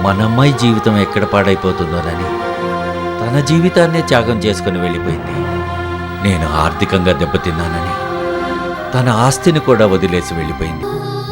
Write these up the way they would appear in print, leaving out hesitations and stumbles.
మన అమ్మాయి జీవితం ఎక్కడ పాడైపోతుందోనని తన జీవితాన్నే త్యాగం చేసుకుని వెళ్ళిపోయింది. నేను ఆర్థికంగా దెబ్బతిన్నానని తన ఆస్తిని కూడా వదిలేసి వెళ్ళిపోయింది.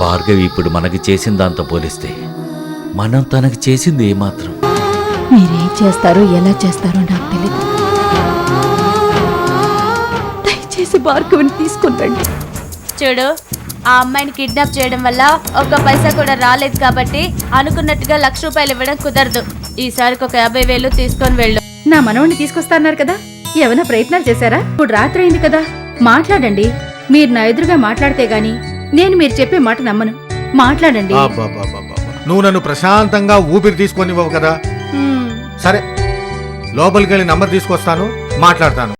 భార్గవి ఇప్పుడు మనకి చేసిన దాంతో పోలిస్తే మనం తనకి చేసింది ఏమాత్రం. మీరేం చేస్తారో ఎలా చేస్తారో నాకు తెలియదు. దయచేసి భార్గవిని తీసుకుంటండి. చూడు, ఆ అమ్మాయిని కిడ్నాప్ చేయడం వల్ల ఒక్క పైసా కూడా రాలేదు కాబట్టి అనుకున్నట్టుగా 1,00,000 రూపాయలు ఇవ్వడం కుదరదు. ఈసారికి ఒక 50,000 తీసుకొని వెళ్ళు. నా మనవణ్ణి తీసుకొస్తాన్నారు కదా, ఏమైనా ప్రయత్నాలు చేశారా? ఇప్పుడు రాత్రి అయింది కదా, మాట్లాడండి. మీరు నా ఎదురుగా మాట్లాడితే గాని నేను మీరు చెప్పే మాట నమ్మను. మాట్లాడండి. నువ్వు నన్ను ప్రశాంతంగా ఊపిరి తీసుకొనివ్వవు కదా. సరే, లోపలికి వెళ్ళి నంబర్ తీసుకొస్తాను, మాట్లాడతాను.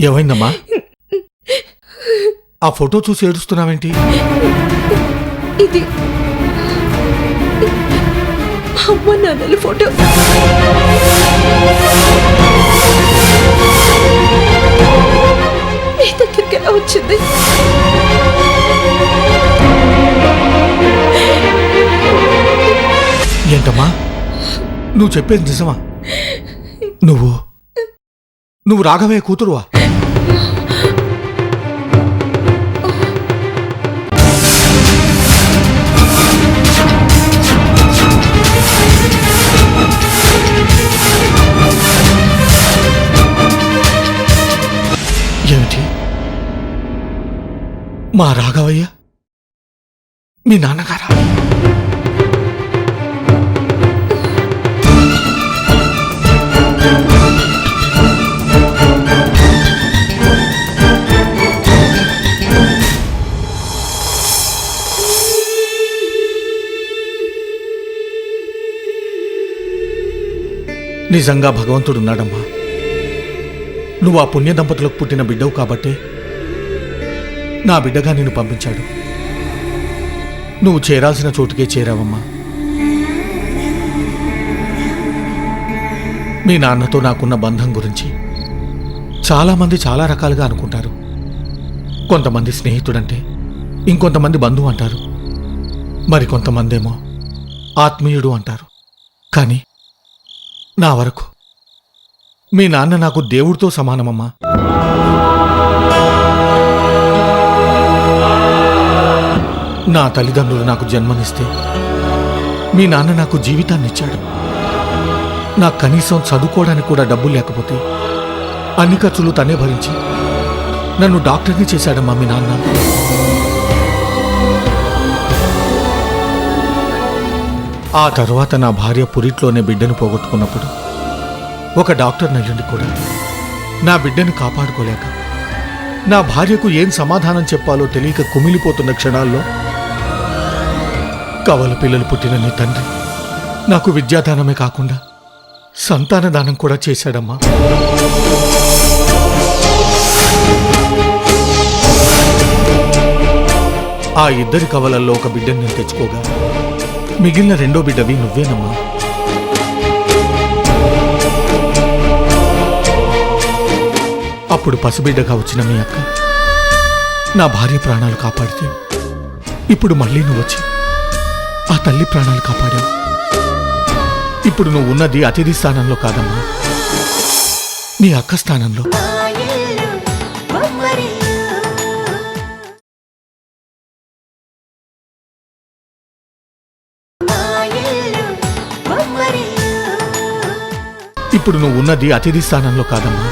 ఏమైందమ్మా? ఆ ఫోటో చూసి ఏడుస్తున్నావేంటి? ఇది అమ్మ నాన్నల ఫోటో. మీ దగ్గరికి ఎలా వచ్చింది? ఏంటమ్మా నువ్వు చెప్పేది నిజమా? నువ్వు రాఘవయ్య కూతురువా? ఏమిటి, మా రాఘవయ్య మీ నాన్నగారా? నిజంగా భగవంతుడున్నాడమ్మా. నువ్వు ఆ పుణ్య దంపతులకు పుట్టిన బిడ్డవు కాబట్టే నా బిడ్డగా నిన్ను పంపించాడు. నువ్వు చేరాల్సిన చోటుకే చేరావమ్మా. మీ నాన్నతో నాకున్న బంధం గురించి చాలామంది చాలా రకాలుగా అనుకుంటారు. కొంతమంది స్నేహితుడంటే, ఇంకొంతమంది బంధువు అంటారు, మరికొంతమంది ఏమో ఆత్మీయుడు అంటారు. కానీ నా వరకు మీ నాన్న నాకు దేవుడితో సమానమమ్మా. నా తల్లిదండ్రులు నాకు జన్మనిస్తే మీ నాన్న నాకు జీవితాన్నిచ్చాడు. నాకు కనీసం చదువుకోవడానికి కూడా డబ్బులు లేకపోతే అన్ని ఖర్చులు తనే భరించి నన్ను డాక్టర్ని చేశాడమ్మా మీ నాన్న. ఆ తర్వాత నా భార్య పురిట్లోనే బిడ్డను పోగొట్టుకున్నప్పుడు ఒక డాక్టర్ నయ్యుండి కూడా నా బిడ్డను కాపాడుకోలేక నా భార్యకు ఏం సమాధానం చెప్పాలో తెలియక కుమిలిపోతున్న క్షణాల్లో కవల పిల్లలు పుట్టిన నీ తండ్రి నాకు విద్యాదానమే కాకుండా సంతానదానం కూడా చేశాడమ్మా. ఆ ఇద్దరి కవలల్లో ఒక బిడ్డని నేను తెచ్చుకోగా మిగిలిన రెండో బిడ్డవి నువ్వేనమ్మా. అప్పుడు పసిబిడ్డగా వచ్చిన మీ అక్క నా భార్య ప్రాణాలు కాపాడితే ఇప్పుడు మళ్ళీ నువ్వు వచ్చి ఆ తల్లి ప్రాణాలు కాపాడావు. ఇప్పుడు నువ్వు ఉన్నది అతిథి స్థానంలో కాదమ్మా, మీ అక్క స్థానంలో. ఇప్పుడు నువ్వు ఉన్నది అతిథి స్థానంలో కాదమ్మా,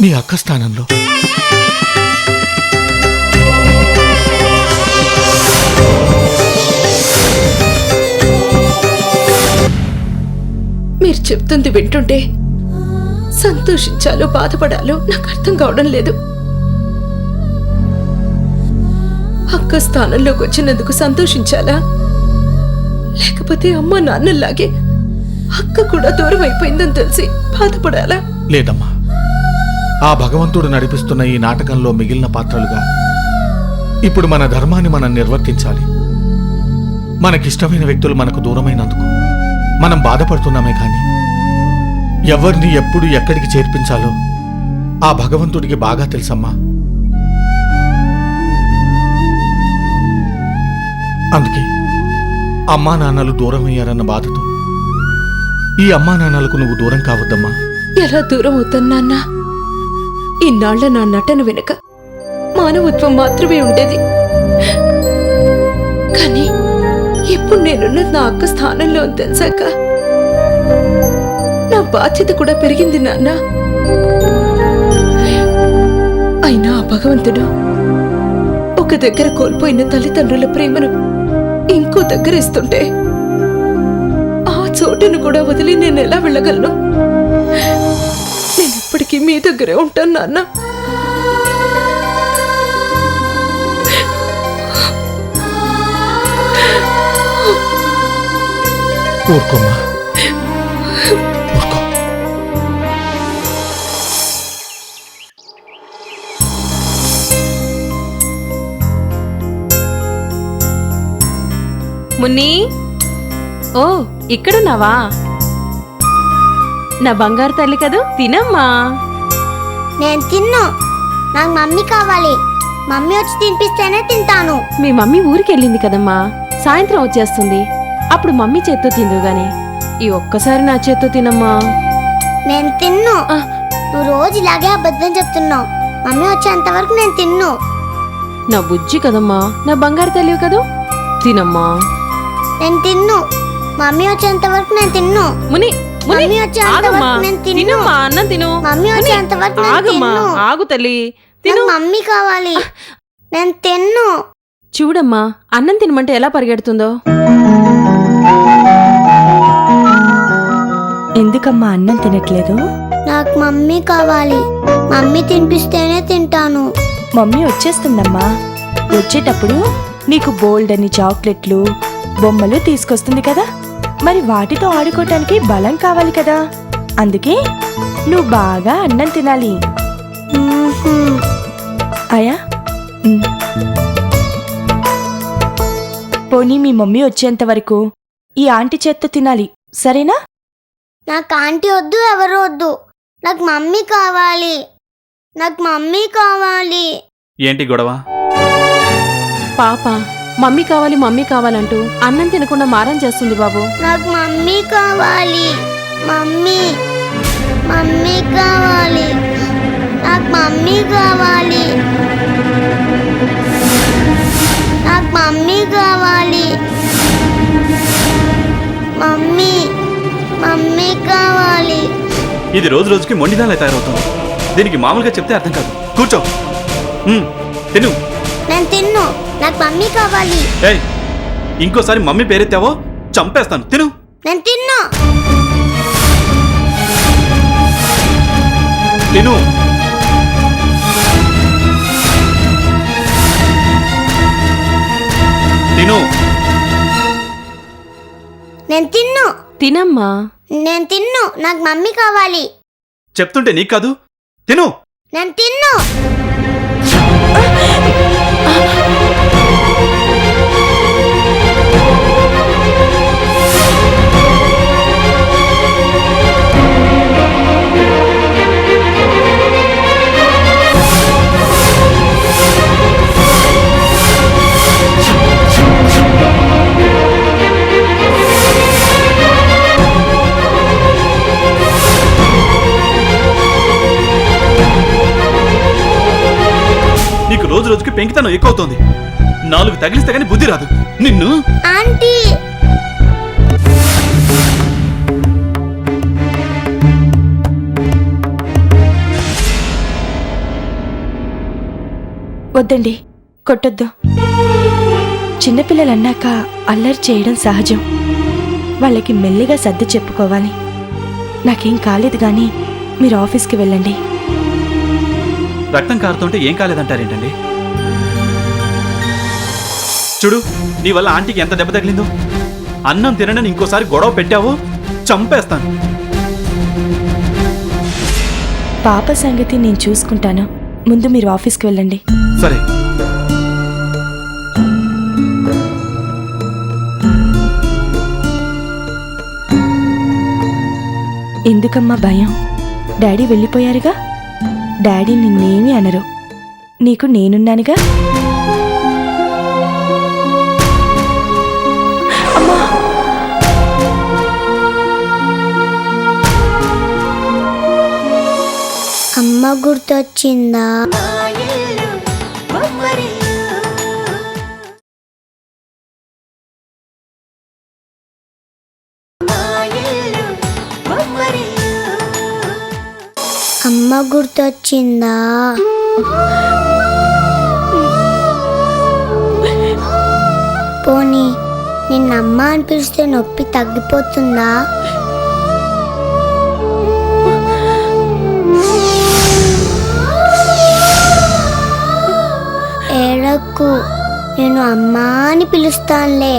మీ అక్క స్థానంలో. మీరు చెప్తుంది వింటుంటే సంతోషించాలో బాధపడాలో నాకు అర్థం కావడం లేదు. అక్క స్థానంలోకి వచ్చినందుకు సంతోషించాలా, లేకపోతే అమ్మ నాన్నలాగే అక్క కూడా దూరం అయిపోయిందని తెలిసి బాధపడాలా? లేదమ్మా, ఆ భగవంతుడు నడిపిస్తున్న ఈ నాటకంలో మిగిలిన పాత్రలుగా ఇప్పుడు మన ధర్మాన్ని మనం నిర్వర్తించాలి. మనకిష్టమైన వ్యక్తులు మనకు దూరమైనందుకు మనం బాధపడుతున్నామే కానీ ఎవరిని ఎప్పుడు ఎక్కడికి చేర్పించాలో ఆ భగవంతుడికి బాగా తెలుసమ్మా. అందుకే అమ్మా నాన్నలు దూరం అయ్యారన్న బాధతో ఈ అమ్మా నాన్నలకు నువ్వు దూరం కావద్దమ్మా. ఎలా దూరం అవుతాను నాన్న? ఇన్నాళ్ల నా నటన వెనుక మానవత్వం మాత్రమే ఉండేది. కానీ ఇప్పుడు నేనున్నది నా అక్క స్థానంలో అని తెలిసాక నా బాధ్యత కూడా పెరిగింది నాన్న. అయినా ఆ భగవంతుడు ఒక దగ్గర కోల్పోయిన తల్లిదండ్రుల ప్రేమను ఇంకో దగ్గర ఇస్తుంటే ఆ చోటును కూడా వదిలి నేను ఎలా వెళ్ళగలను? నేను ఇప్పటికీ మీ దగ్గరే ఉంటాను నాన్న. ఊరుకోమ్మా, ఊరుకో. మున్ని, ఓ ఇక్కడున్నావా? నా బంగారు తల్లి కదూ, తినమ్మా. నేను తిన్ను, నాకు మమ్మీ కావాలి. మమ్మీ వచ్చి తినిపిస్తేనే తింటాను. మీ మమ్మీ ఊరికెళ్ళింది కదమ్మా, సాయంత్రం వచ్చేస్తుంది. అప్పుడు మమ్మీ చేత్తో తిందు గాని ఈ ఒక్కసారి నా చేత్తో తినమ్మా. నేను తిన్ను. ఆ. నువ్వు రోజు ఇలాగే అబద్ధం చెప్తున్నావు. మమ్మీ వచ్చేంత వరకు నేను తిన్ను. నా బుజ్జి కదమ్మా, నా బంగారు తల్లి కదూ, తినమ్మా. నేను తిన్ను. మమ్మీ వచ్చేంత వరకు నేను తిన్ను. ముని, ముని, మమ్మీ వచ్చేంత ఆగమ్మా. వరకు నేను తిన్ను. తినమ్మా, అన్నం తిను. మమ్మీ ముని, వచ్చేంత వరకు నేను ఆగమ్మా, తిన్ను. ఆగు తల్లి, నాకు తిను. మమ్మీ కావాలి. నేను తిన్ను. చూడమ్మా, అన్నం తినమంటే ఎలా పరిగెడుతుందో. ఎందుకమ్మా అన్నం తినట్లేదు? నాకు మమ్మీ కావాలి. మమ్మీ తినిపిస్తేనే తింటాను. మమ్మీ వచ్చేస్తుందమ్మా. వచ్చేటప్పుడు నీకు బోల్డ్ అని చాక్లెట్లు, బొమ్మలు తీసుకొస్తుంది కదా. మరి వాటితో ఆడుకోవటానికి బలం కావాలి కదా. అందుకే నువ్వు బాగా అన్నం తినాలి. ఆయా పోనీ మీ మమ్మీ వచ్చేంత వరకు ఈ ఆంటీ చేత్తో తినాలి, సరేనా? నాకు ఆంటీ వద్దు, ఎవరు వద్దు. నాకు మమ్మీ కావాలి. నాకు మమ్మీ కావాలి. ఏంటి గొడవ? పాప మమ్మీ కావాలి మమ్మీ కావాలంటూ అన్నం తినకుండా మారం చేస్తుంది బాబు. నాకు మమ్మీ కావాలి. మమ్మీ మమ్మీ కావాలి. నాకు మమ్మీ కావాలి. నాకు మమ్మీ కావాలి. మమ్మీ మమ్మీ కావాలి. ఇది రోజు రోజుకి మొండిదాలే తయారవుతుంది. దీనికి మామూలుగా చెప్తే అర్థం కాదు. కూర్చో, తిను. నేను తిన్ను. నాకు మమ్మీ కావాలి. ఏయ్, ఇంకోసారి మమ్మీ పేరెత్తావో చంపేస్తాను. తిను. నేను తిన్ను. తిను. తిను. నేను తిన్ను. తినమ్మా. నేను తిన్ను. నాకు మమ్మీ కావాలి. చెప్తుంటే నీకు కాదు. తిను. నేను తిన్ను. రోజుకి పెంకితనం ఎక్కువ అవుతోంది. 4 తగిలిస్తే గానీ బుద్ధి రాదు. నిన్ను ఆంటీ వద్దండి, కొట్టొద్దు. చిన్నపిల్లలు అన్నాక అల్లరి చేయడం సహజం. వాళ్ళకి మెల్లిగా సర్ది చెప్పుకోవాలి. నాకేం కాలేదు కానీ మీరు ఆఫీస్కి వెళ్ళండి. రక్తం కారుతుంటే ఏం కాలేదంటారేంటండి? చూడు, నీ వల్ల ఆంటీకి ఎంత దెబ్బ తగిలిందో. అన్నం తినని ఇంకోసారి గొడవ పెట్టావో చంపేస్తాను. పాప సంగతి నేను చూసుకుంటాను. ముందు మీరు ఆఫీస్కి వెళ్ళండి. సరే. ఎందుకమ్మా భయం? డాడీ వెళ్ళిపోయారుగా. డాడీ నిన్నేమీ అనరు. నీకు నేనున్నానుగా. అమ్మా! అమ్మ గుర్తొచ్చిందా? అమ్మ గుర్తొచ్చిందా? పోనీ నిన్నమ్మ అని పిలిస్తే నొప్పి తగ్గిపోతుందా? ఏడక్కు, నేను అమ్మా అని పిలుస్తానులే.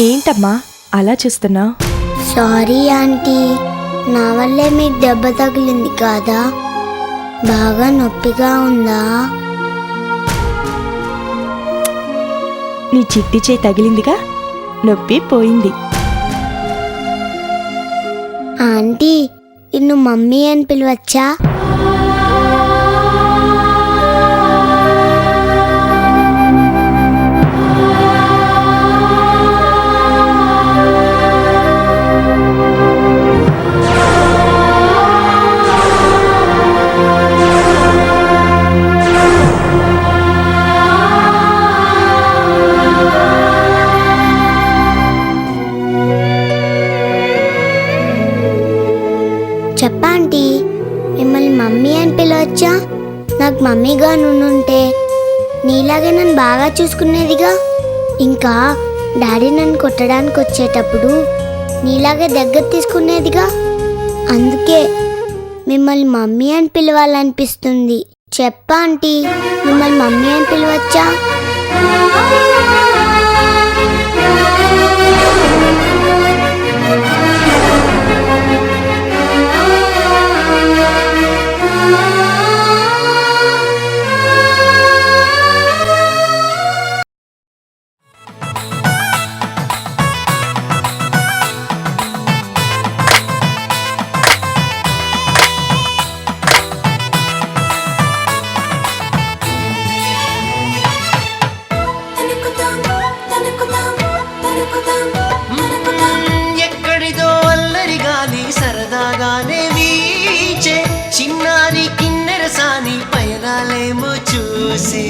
ఏంటమ్మా అలా చూస్తున్నావు? సారీ ఆంటీ, నా వల్లే మీకు దెబ్బ తగిలింది కాదా? బాగా నొప్పిగా ఉందా? నీ చిట్టి చేయి తగిలిందిగా, నొప్పి పోయింది. ఆంటీ, నిన్ను మమ్మీ అని పిలవచ్చా? చెప్పాంటీ, మిమ్మల్ని మమ్మీ అని పిలవచ్చా? నాకు మమ్మీగా నుండుంటే నీలాగే నన్ను బాగా చూసుకునేదిగా. ఇంకా డాడీ నన్ను కొట్టడానికి వచ్చేటప్పుడు నీలాగే దగ్గర తీసుకునేదిగా. అందుకే మిమ్మల్ని మమ్మీ అని పిలవాలనిపిస్తుంది. చెప్పాంటీ, మిమ్మల్ని మమ్మీ అని పిలవచ్చా? చూసి